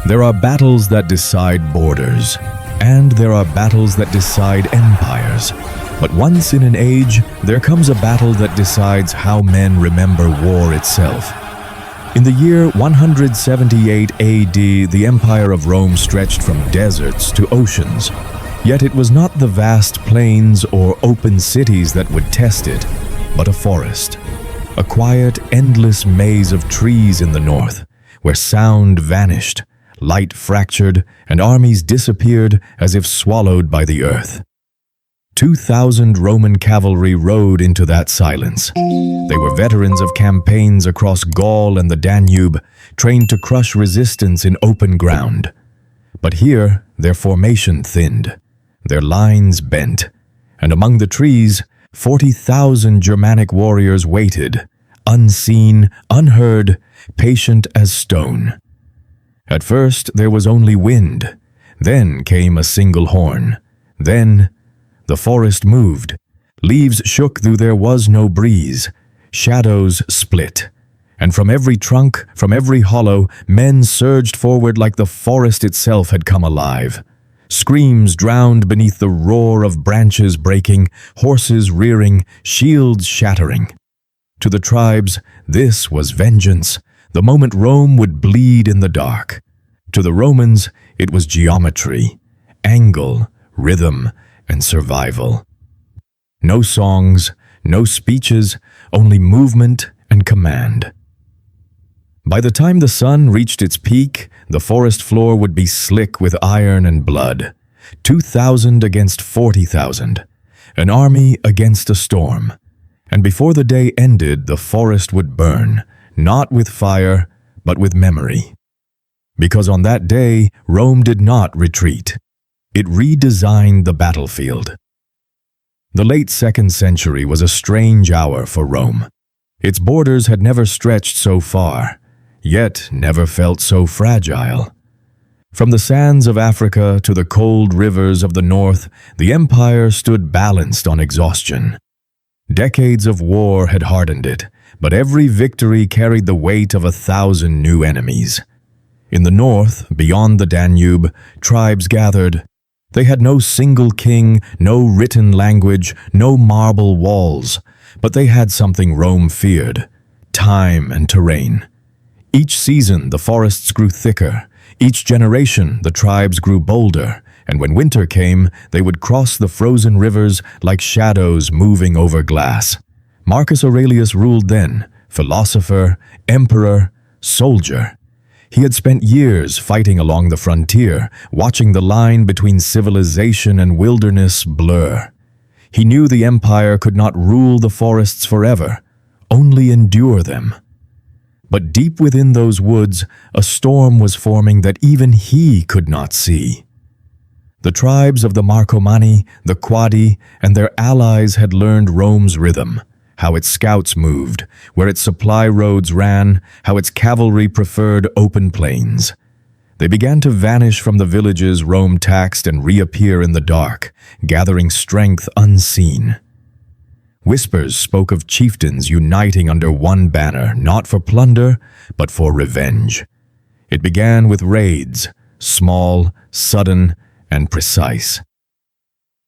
There are battles that decide borders, and there are battles that decide empires. But once in an age, there comes a battle that decides how men remember war itself. In the year 178 AD, the Empire of Rome stretched from deserts to oceans. Yet it was not the vast plains or open cities that would test it, but a forest. A quiet, endless maze of trees in the north, where sound vanished, light fractured, and armies disappeared as if swallowed by the earth. 2,000 Roman cavalry rode into that silence. They were veterans of campaigns across Gaul and the Danube, trained to crush resistance in open ground. But here, their formation thinned, their lines bent, and among the trees, 40,000 Germanic warriors waited, unseen, unheard, patient as stone. At first, there was only wind. Then came a single horn. Then the forest moved. Leaves shook though there was no breeze. Shadows split. And from every trunk, from every hollow, men surged forward like the forest itself had come alive. Screams drowned beneath the roar of branches breaking, horses rearing, shields shattering. To the tribes, this was vengeance, the moment Rome would bleed in the dark. To the Romans, it was geometry, angle, rhythm, and survival. No songs, no speeches, only movement and command. By the time the sun reached its peak, the forest floor would be slick with iron and blood. 2,000 against 40,000. An army against a storm. And before the day ended, the forest would burn, not with fire, but with memory. Because on that day, Rome did not retreat. It redesigned the battlefield. The late 2nd century was a strange hour for Rome. Its borders had never stretched so far, yet never felt so fragile. From the sands of Africa to the cold rivers of the north, the empire stood balanced on exhaustion. Decades of war had hardened it, but every victory carried the weight of 1,000 new enemies. In the north, beyond the Danube, tribes gathered. They had no single king, no written language, no marble walls, but they had something Rome feared: time and terrain. Each season, the forests grew thicker. Each generation, the tribes grew bolder, and when winter came, they would cross the frozen rivers like shadows moving over glass. Marcus Aurelius ruled then, philosopher, emperor, soldier. He had spent years fighting along the frontier, watching the line between civilization and wilderness blur. He knew the empire could not rule the forests forever, only endure them. But deep within those woods, a storm was forming that even he could not see. The tribes of the Marcomanni, the Quadi, and their allies had learned Rome's rhythm, how its scouts moved, where its supply roads ran, how its cavalry preferred open plains. They began to vanish from the villages Rome taxed and reappear in the dark, gathering strength unseen. Whispers spoke of chieftains uniting under one banner, not for plunder, but for revenge. It began with raids, small, sudden, and precise.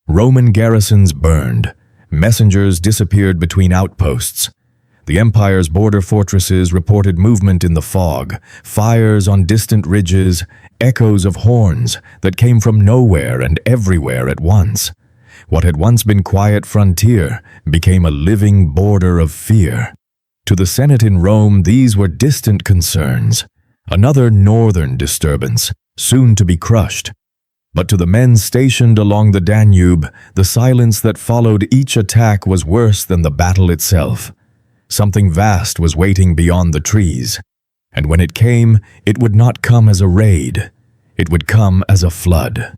Roman garrisons burned. Messengers disappeared between outposts. The empire's border fortresses reported movement in the fog, fires on distant ridges, echoes of horns that came from nowhere and everywhere at once. What had once been quiet frontier became a living border of fear. To the Senate in Rome, these were distant concerns, another northern disturbance, soon to be crushed. But to the men stationed along the Danube, the silence that followed each attack was worse than the battle itself. Something vast was waiting beyond the trees, and when it came, it would not come as a raid. It would come as a flood.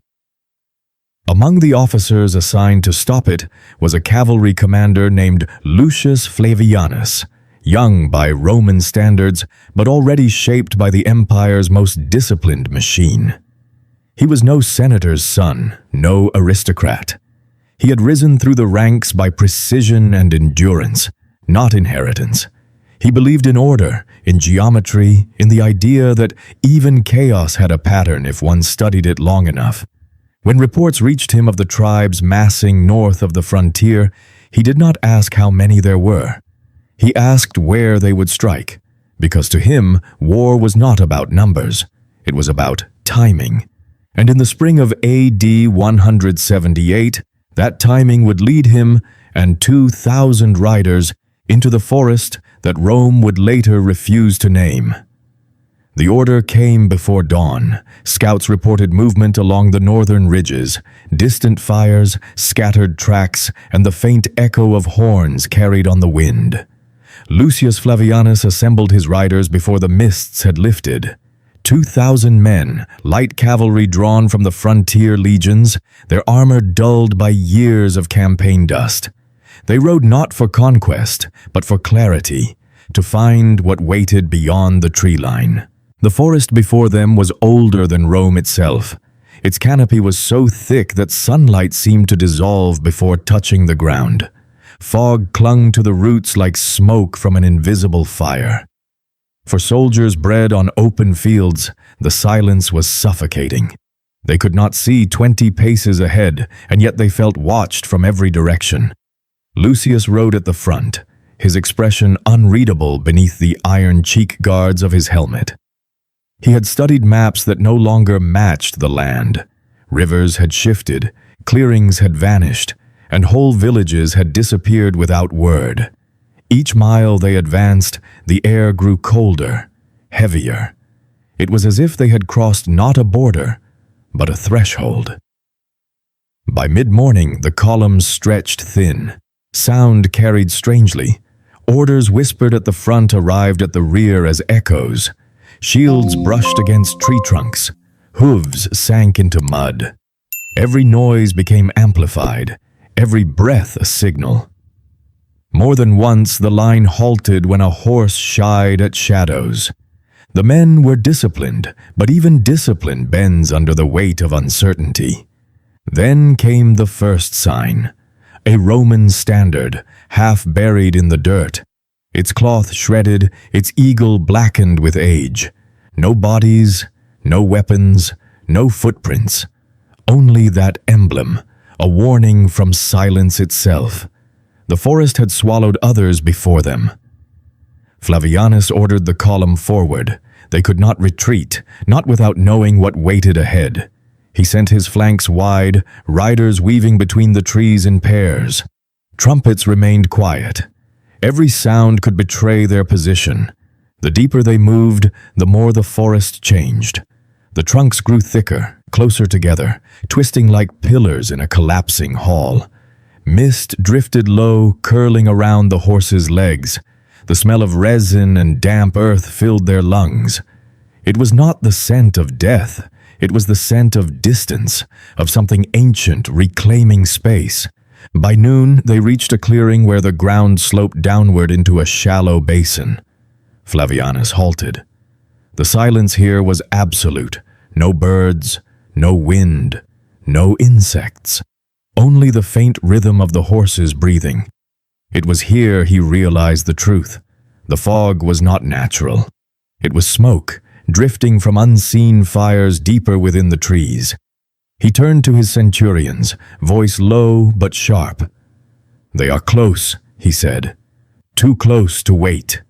Among the officers assigned to stop it was a cavalry commander named Lucius Flavianus, young by Roman standards, but already shaped by the empire's most disciplined machine. He was no senator's son, no aristocrat. He had risen through the ranks by precision and endurance, not inheritance. He believed in order, in geometry, in the idea that even chaos had a pattern if one studied it long enough. When reports reached him of the tribes massing north of the frontier, he did not ask how many there were. He asked where they would strike, because to him, war was not about numbers. It was about timing. And in the spring of AD 178, that timing would lead him and 2,000 riders into the forest that Rome would later refuse to name. The order came before dawn. Scouts reported movement along the northern ridges, distant fires, scattered tracks, and the faint echo of horns carried on the wind. Lucius Flavianus assembled his riders before the mists had lifted. 2,000 men, light cavalry drawn from the frontier legions, their armor dulled by years of campaign dust. They rode not for conquest, but for clarity, to find what waited beyond the tree line. The forest before them was older than Rome itself. Its canopy was so thick that sunlight seemed to dissolve before touching the ground. Fog clung to the roots like smoke from an invisible fire. For soldiers bred on open fields, the silence was suffocating. They could not see 20 paces ahead, and yet they felt watched from every direction. Lucius rode at the front, his expression unreadable beneath the iron cheek guards of his helmet. He had studied maps that no longer matched the land. Rivers had shifted, clearings had vanished, and whole villages had disappeared without word. Each mile they advanced, the air grew colder, heavier. It was as if they had crossed not a border, but a threshold. By mid-morning, the columns stretched thin. Sound carried strangely. Orders whispered at the front arrived at the rear as echoes. Shields brushed against tree trunks. Hooves sank into mud. Every noise became amplified, every breath a signal. More than once the line halted when a horse shied at shadows. The men were disciplined, but even discipline bends under the weight of uncertainty. Then came the first sign. A Roman standard, half buried in the dirt. Its cloth shredded, its eagle blackened with age. No bodies, no weapons, no footprints. Only that emblem, a warning from silence itself. The forest had swallowed others before them. Flavianus ordered the column forward. They could not retreat, not without knowing what waited ahead. He sent his flanks wide, riders weaving between the trees in pairs. Trumpets remained quiet. Every sound could betray their position. The deeper they moved, the more the forest changed. The trunks grew thicker, closer together, twisting like pillars in a collapsing hall. Mist drifted low, curling around the horses' legs. The smell of resin and damp earth filled their lungs. It was not the scent of death. It was the scent of distance, of something ancient reclaiming space. By noon, they reached a clearing where the ground sloped downward into a shallow basin. Flavianus halted. The silence here was absolute. No birds, no wind, no insects. Only the faint rhythm of the horses breathing. It was here he realized the truth. The fog was not natural. It was smoke, drifting from unseen fires deeper within the trees. He turned to his centurions, voice low but sharp. "They are close," he said. "Too close to wait."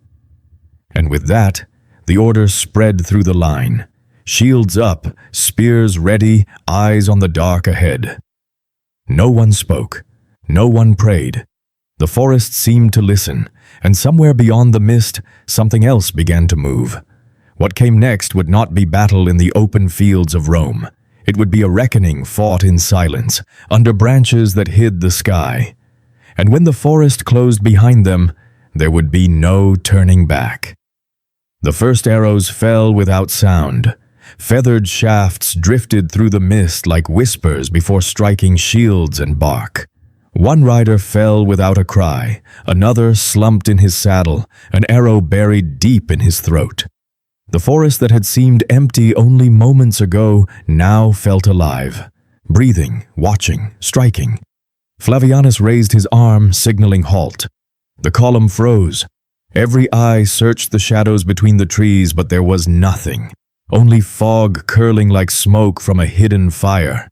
And with that, the order spread through the line. Shields up, spears ready, eyes on the dark ahead. No one spoke. No one prayed. The forest seemed to listen, and somewhere beyond the mist, something else began to move. What came next would not be battle in the open fields of Rome. It would be a reckoning fought in silence, under branches that hid the sky. And when the forest closed behind them, there would be no turning back. The first arrows fell without sound. Feathered shafts drifted through the mist like whispers before striking shields and bark. One rider fell without a cry, another slumped in his saddle, an arrow buried deep in his throat. The forest that had seemed empty only moments ago now felt alive, breathing, watching, striking. Flavianus raised his arm, signaling halt. The column froze. Every eye searched the shadows between the trees, but there was nothing, only fog curling like smoke from a hidden fire.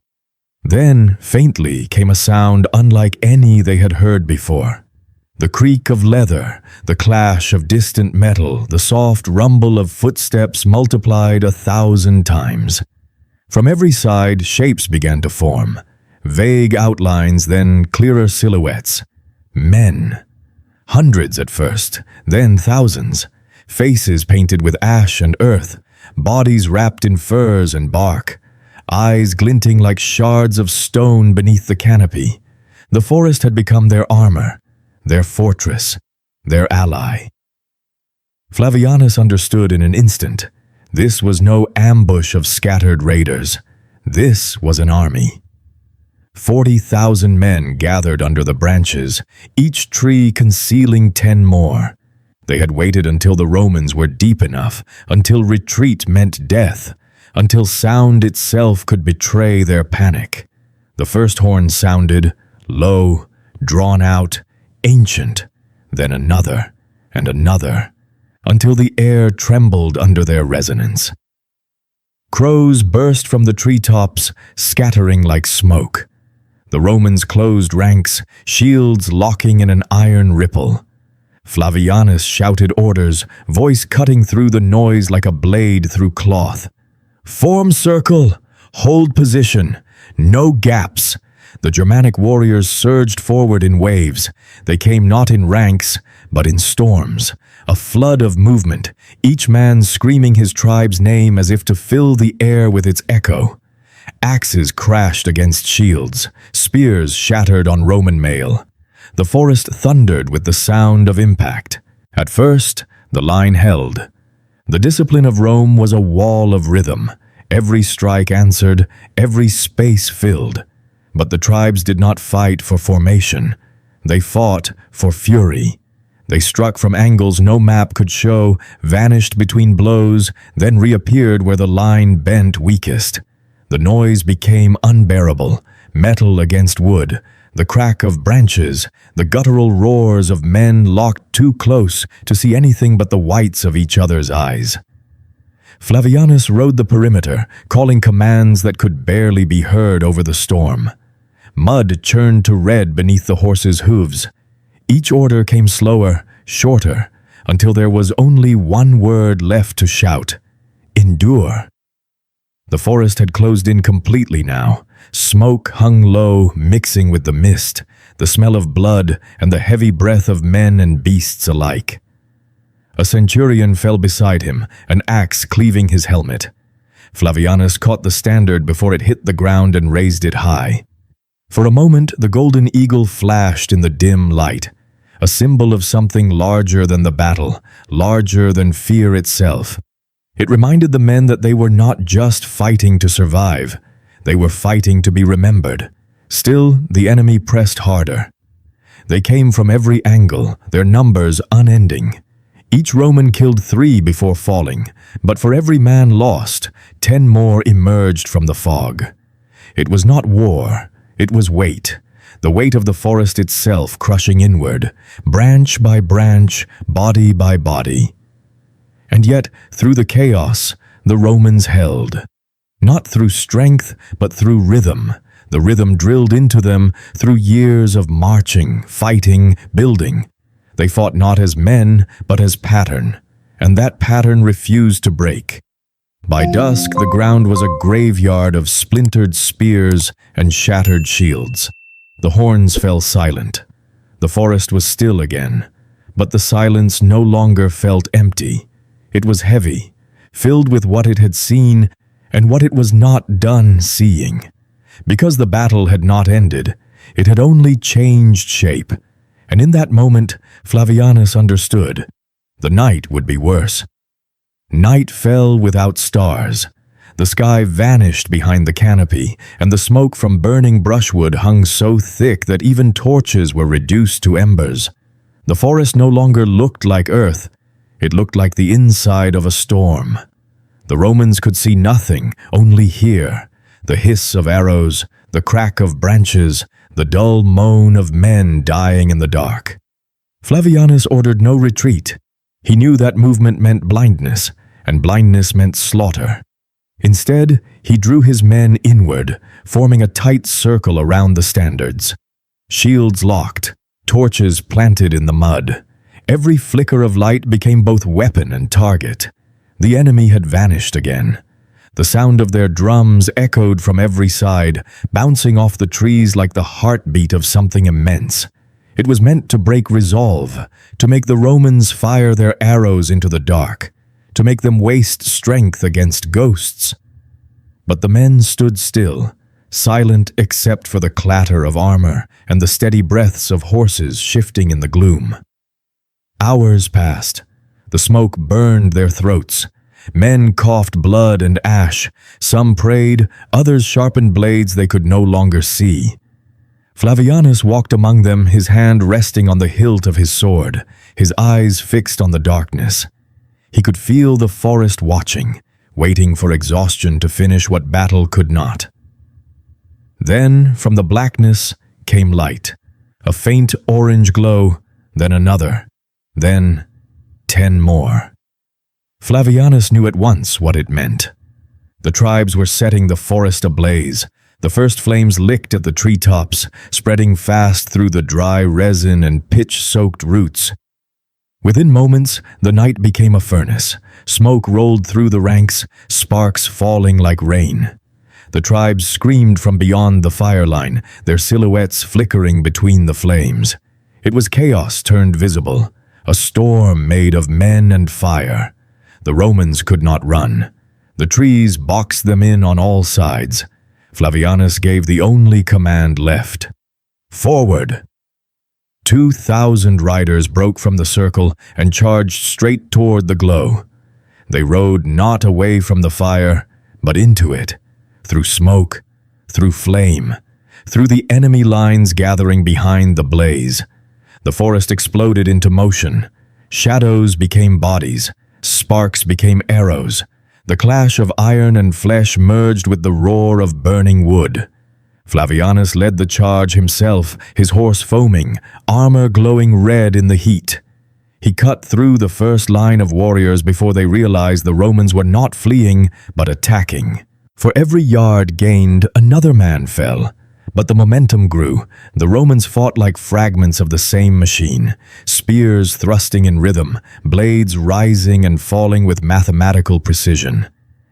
Then, faintly, came a sound unlike any they had heard before. The creak of leather, the clash of distant metal, the soft rumble of footsteps multiplied 1,000 times. From every side, shapes began to form. Vague outlines, then clearer silhouettes. Men. Hundreds at first, then thousands. Faces painted with ash and earth, bodies wrapped in furs and bark, eyes glinting like shards of stone beneath the canopy. The forest had become their armor, their fortress, their ally. Flavianus understood in an instant. This was no ambush of scattered raiders. This was an army. 40,000 men gathered under the branches, each tree concealing 10 more. They had waited until the Romans were deep enough, until retreat meant death, until sound itself could betray their panic. The first horn sounded, low, drawn out, ancient, then another and another, until the air trembled under their resonance. Crows burst from the treetops, scattering like smoke. The Romans closed ranks, shields locking in an iron ripple. Flavianus shouted orders, voice cutting through the noise like a blade through cloth. "Form circle! Hold position! No gaps!" The Germanic warriors surged forward in waves. They came not in ranks, but in storms, a flood of movement, each man screaming his tribe's name as if to fill the air with its echo. Axes crashed against shields, spears shattered on Roman mail. The forest thundered with the sound of impact. At first, the line held. The discipline of Rome was a wall of rhythm. Every strike answered, every space filled. But the tribes did not fight for formation. They fought for fury. They struck from angles no map could show, vanished between blows, then reappeared where the line bent weakest. The noise became unbearable, metal against wood, the crack of branches, the guttural roars of men locked too close to see anything but the whites of each other's eyes. Flavianus rode the perimeter, calling commands that could barely be heard over the storm. Mud churned to red beneath the horses' hooves. Each order came slower, shorter, until there was only one word left to shout: endure. The forest had closed in completely now. Smoke hung low, mixing with the mist, the smell of blood and the heavy breath of men and beasts alike. A centurion fell beside him, an axe cleaving his helmet. Flavianus caught the standard before it hit the ground and raised it high. For a moment, the golden eagle flashed in the dim light, a symbol of something larger than the battle, larger than fear itself. It reminded the men that they were not just fighting to survive. They were fighting to be remembered. Still, the enemy pressed harder. They came from every angle, their numbers unending. Each Roman killed 3 before falling, but for every man lost, 10 more emerged from the fog. It was not war, it was weight. The weight of the forest itself crushing inward, branch by branch, body by body. And yet, through the chaos, the Romans held. Not through strength, but through rhythm. The rhythm drilled into them through years of marching, fighting, building. They fought not as men, but as pattern, and that pattern refused to break. By dusk, the ground was a graveyard of splintered spears and shattered shields. The horns fell silent. The forest was still again, but the silence no longer felt empty. It was heavy, filled with what it had seen and what it was not done seeing. Because the battle had not ended, it had only changed shape. And in that moment, Flavianus understood. The night would be worse. Night fell without stars. The sky vanished behind the canopy, and the smoke from burning brushwood hung so thick that even torches were reduced to embers. The forest no longer looked like earth. It looked like the inside of a storm. The Romans could see nothing, only hear the hiss of arrows, the crack of branches, the dull moan of men dying in the dark. Flavianus ordered no retreat. He knew that movement meant blindness, and blindness meant slaughter. Instead, he drew his men inward, forming a tight circle around the standards. Shields locked, torches planted in the mud. Every flicker of light became both weapon and target. The enemy had vanished again. The sound of their drums echoed from every side, bouncing off the trees like the heartbeat of something immense. It was meant to break resolve, to make the Romans fire their arrows into the dark, to make them waste strength against ghosts. But the men stood still, silent except for the clatter of armor and the steady breaths of horses shifting in the gloom. Hours passed. The smoke burned their throats. Men coughed blood and ash. Some prayed, others sharpened blades they could no longer see. Flavianus walked among them, his hand resting on the hilt of his sword, his eyes fixed on the darkness. He could feel the forest watching, waiting for exhaustion to finish what battle could not. Then, from the blackness, came light. A faint orange glow, then another, then 10 more. Flavianus knew at once what it meant. The tribes were setting the forest ablaze. The first flames licked at the treetops, spreading fast through the dry resin and pitch-soaked roots. Within moments, the night became a furnace. Smoke rolled through the ranks, sparks falling like rain. The tribes screamed from beyond the fire line, their silhouettes flickering between the flames. It was chaos turned visible, a storm made of men and fire. The Romans could not run. The trees boxed them in on all sides. Flavianus gave the only command left. Forward! 2,000 riders broke from the circle and charged straight toward the glow. They rode not away from the fire, but into it, through smoke, through flame, through the enemy lines gathering behind the blaze. The forest exploded into motion. Shadows became bodies. Sparks became arrows. The clash of iron and flesh merged with the roar of burning wood. Flavianus led the charge himself, his horse foaming, armor glowing red in the heat. He cut through the first line of warriors before they realized the Romans were not fleeing, but attacking. For every yard gained, another man fell. But the momentum grew. The Romans fought like fragments of the same machine, spears thrusting in rhythm, blades rising and falling with mathematical precision.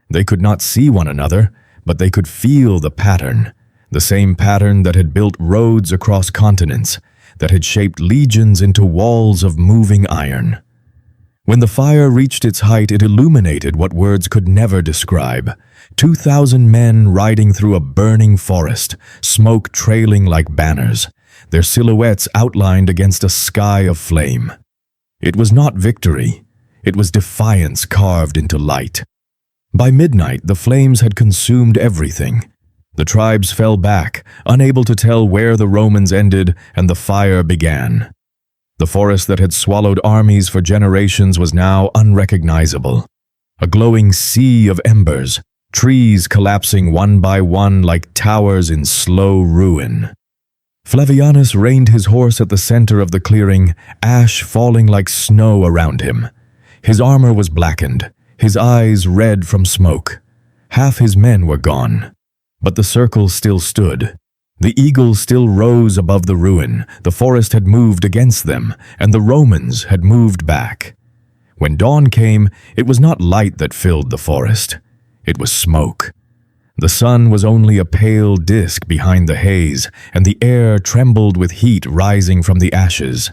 They could not see one another, but they could feel the pattern, the same pattern that had built roads across continents, that had shaped legions into walls of moving iron. When the fire reached its height, it illuminated what words could never describe. 2,000 men riding through a burning forest, smoke trailing like banners, their silhouettes outlined against a sky of flame. It was not victory. It was defiance carved into light. By midnight, the flames had consumed everything. The tribes fell back, unable to tell where the Romans ended and the fire began. The forest that had swallowed armies for generations was now unrecognizable. A glowing sea of embers, trees collapsing one by one like towers in slow ruin. Flavianus reined his horse at the center of the clearing, ash falling like snow around him. His armor was blackened, his eyes red from smoke. Half his men were gone. But the circle still stood. The eagle still rose above the ruin. The forest had moved against them, and the Romans had moved back. When dawn came, it was not light that filled the forest. It was smoke. The sun was only a pale disk behind the haze, and the air trembled with heat rising from the ashes.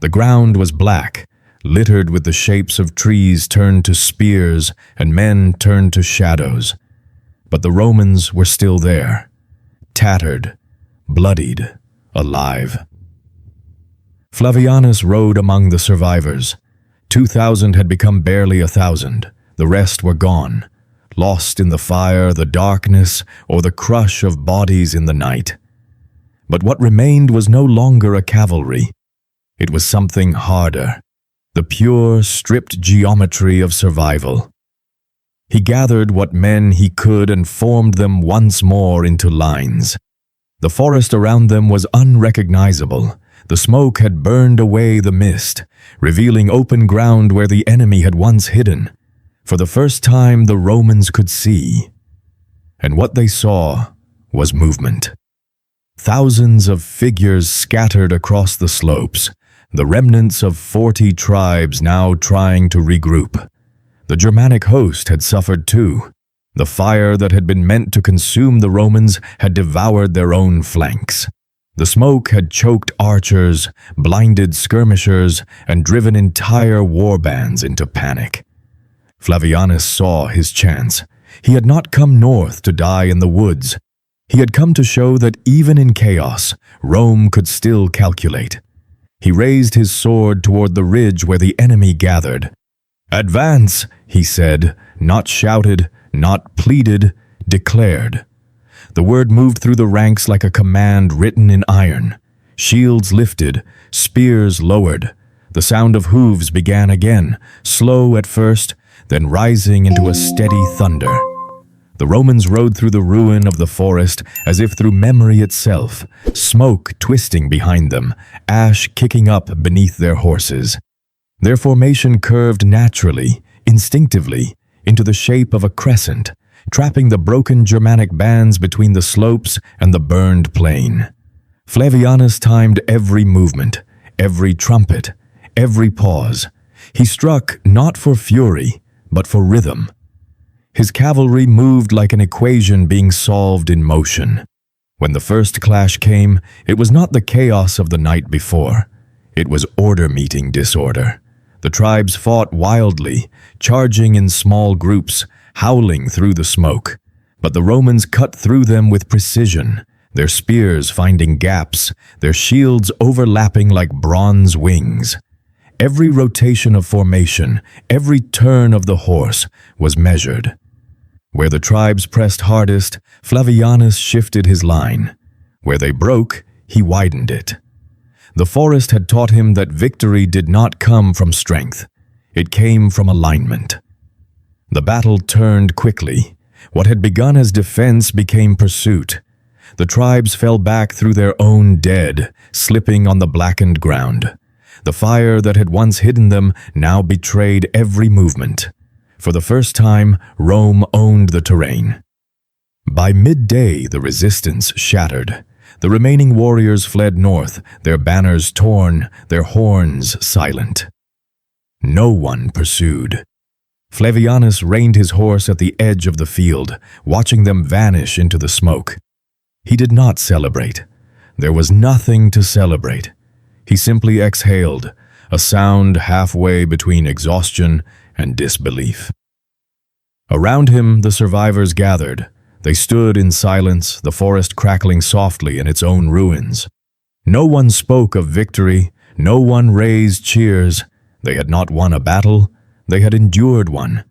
The ground was black, littered with the shapes of trees turned to spears and men turned to shadows. But the Romans were still there, tattered, bloodied, alive. Flavianus rode among the survivors. 2,000 had become barely 1,000. The rest were gone, lost in the fire, the darkness, or the crush of bodies in the night. But what remained was no longer a cavalry. It was something harder, the pure, stripped geometry of survival. He gathered what men he could and formed them once more into lines. The forest around them was unrecognizable. The smoke had burned away the mist, revealing open ground where the enemy had once hidden. For the first time, the Romans could see. And what they saw was movement. Thousands of figures scattered across the slopes, the remnants of 40 tribes now trying to regroup. The Germanic host had suffered too. The fire that had been meant to consume the Romans had devoured their own flanks. The smoke had choked archers, blinded skirmishers, and driven entire war bands into panic. Flavianus saw his chance. He had not come north to die in the woods. He had come to show that even in chaos, Rome could still calculate. He raised his sword toward the ridge where the enemy gathered. "Advance," he said, not shouted, not pleaded, declared. The word moved through the ranks like a command written in iron. Shields lifted, spears lowered. The sound of hooves began again, slow at first, then rising into a steady thunder. The Romans rode through the ruin of the forest as if through memory itself, smoke twisting behind them, ash kicking up beneath their horses. Their formation curved naturally, instinctively, into the shape of a crescent, trapping the broken Germanic bands between the slopes and the burned plain. Flavianus timed every movement, every trumpet, every pause. He struck not for fury, but for rhythm. His cavalry moved like an equation being solved in motion. When the first clash came, it was not the chaos of the night before. It was order meeting disorder. The tribes fought wildly, charging in small groups, howling through the smoke. But the Romans cut through them with precision, their spears finding gaps, their shields overlapping like bronze wings. Every rotation of formation, every turn of the horse was measured. Where the tribes pressed hardest, Flavianus shifted his line. Where they broke, he widened it. The forest had taught him that victory did not come from strength. It came from alignment. The battle turned quickly. What had begun as defense became pursuit. The tribes fell back through their own dead, slipping on the blackened ground. The fire that had once hidden them now betrayed every movement. For the first time, Rome owned the terrain. By midday, the resistance shattered. The remaining warriors fled north, their banners torn, their horns silent. No one pursued. Flavianus reined his horse at the edge of the field, watching them vanish into the smoke. He did not celebrate. There was nothing to celebrate. He simply exhaled, a sound halfway between exhaustion and disbelief. Around him, the survivors gathered. They stood in silence, the forest crackling softly in its own ruins. No one spoke of victory, no one raised cheers. They had not won a battle, they had endured one.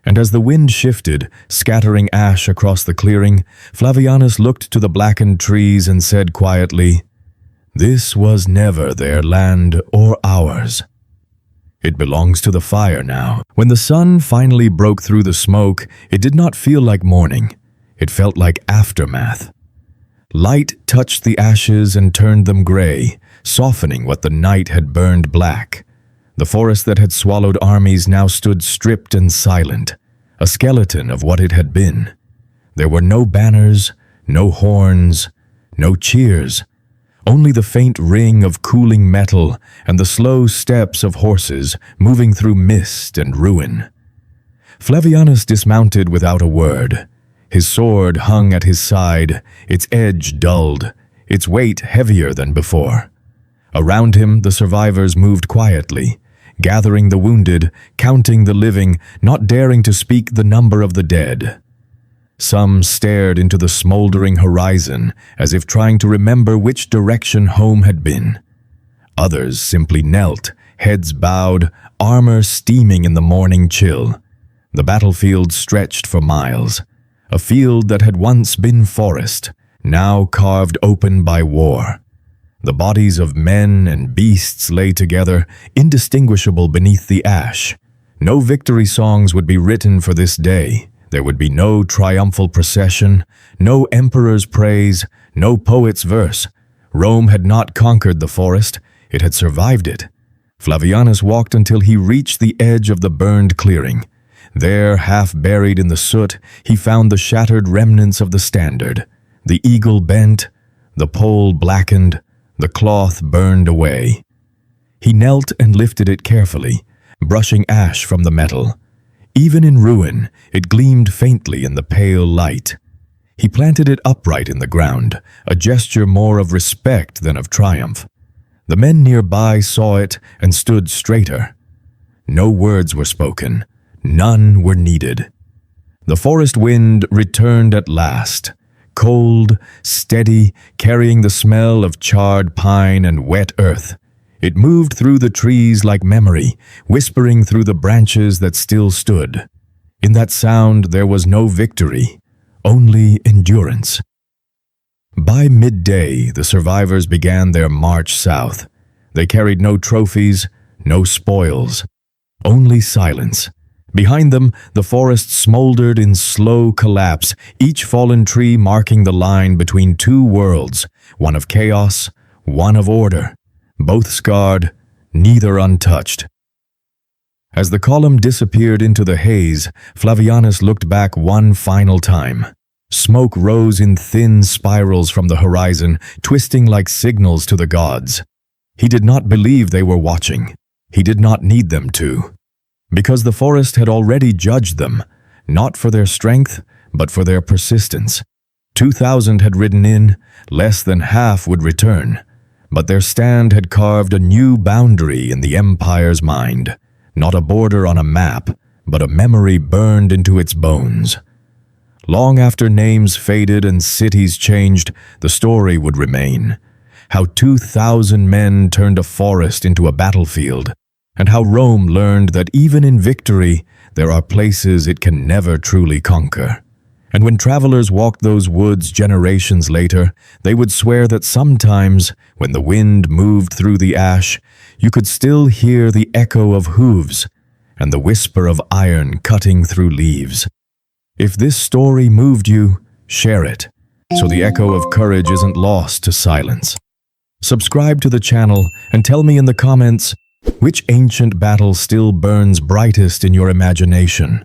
And as the wind shifted, scattering ash across the clearing, Flavianus looked to the blackened trees and said quietly, "This was never their land or ours. It belongs to the fire now." When the sun finally broke through the smoke, it did not feel like morning. It felt like aftermath. Light touched the ashes and turned them gray, softening what the night had burned black. The forest that had swallowed armies now stood stripped and silent, a skeleton of what it had been. There were no banners, no horns, no cheers, only the faint ring of cooling metal and the slow steps of horses moving through mist and ruin. Flavianus dismounted without a word. His sword hung at his side, its edge dulled, its weight heavier than before. Around him, the survivors moved quietly, gathering the wounded, counting the living, not daring to speak the number of the dead. Some stared into the smoldering horizon, as if trying to remember which direction home had been. Others simply knelt, heads bowed, armor steaming in the morning chill. The battlefield stretched for miles. A field that had once been forest, now carved open by war. The bodies of men and beasts lay together, indistinguishable beneath the ash. No victory songs would be written for this day. There would be no triumphal procession, no emperor's praise, no poet's verse. Rome had not conquered the forest, it had survived it. Flavianus walked until he reached the edge of the burned clearing. There, half buried in the soot, he found the shattered remnants of the standard. The eagle bent, the pole blackened, the cloth burned away. He knelt and lifted it carefully, brushing ash from the metal. Even in ruin, it gleamed faintly in the pale light. He planted it upright in the ground, a gesture more of respect than of triumph. The men nearby saw it and stood straighter. No words were spoken. None were needed. The forest wind returned at last, cold, steady, carrying the smell of charred pine and wet earth. It moved through the trees like memory, whispering through the branches that still stood. In that sound there was no victory, only endurance. By midday, the survivors began their march south. They carried no trophies, no spoils, only silence. Behind them, the forest smoldered in slow collapse, each fallen tree marking the line between two worlds, one of chaos, one of order, both scarred, neither untouched. As the column disappeared into the haze, Flavianus looked back one final time. Smoke rose in thin spirals from the horizon, twisting like signals to the gods. He did not believe they were watching. He did not need them to. Because the forest had already judged them, not for their strength, but for their persistence. 2,000 had ridden in, less than half would return. But their stand had carved a new boundary in the empire's mind. Not a border on a map, but a memory burned into its bones. Long after names faded and cities changed, the story would remain. How 2,000 men turned a forest into a battlefield, and how Rome learned that even in victory, there are places it can never truly conquer. And when travelers walked those woods generations later, they would swear that sometimes, when the wind moved through the ash, you could still hear the echo of hooves and the whisper of iron cutting through leaves. If this story moved you, share it, so the echo of courage isn't lost to silence. Subscribe to the channel and tell me in the comments which ancient battle still burns brightest in your imagination.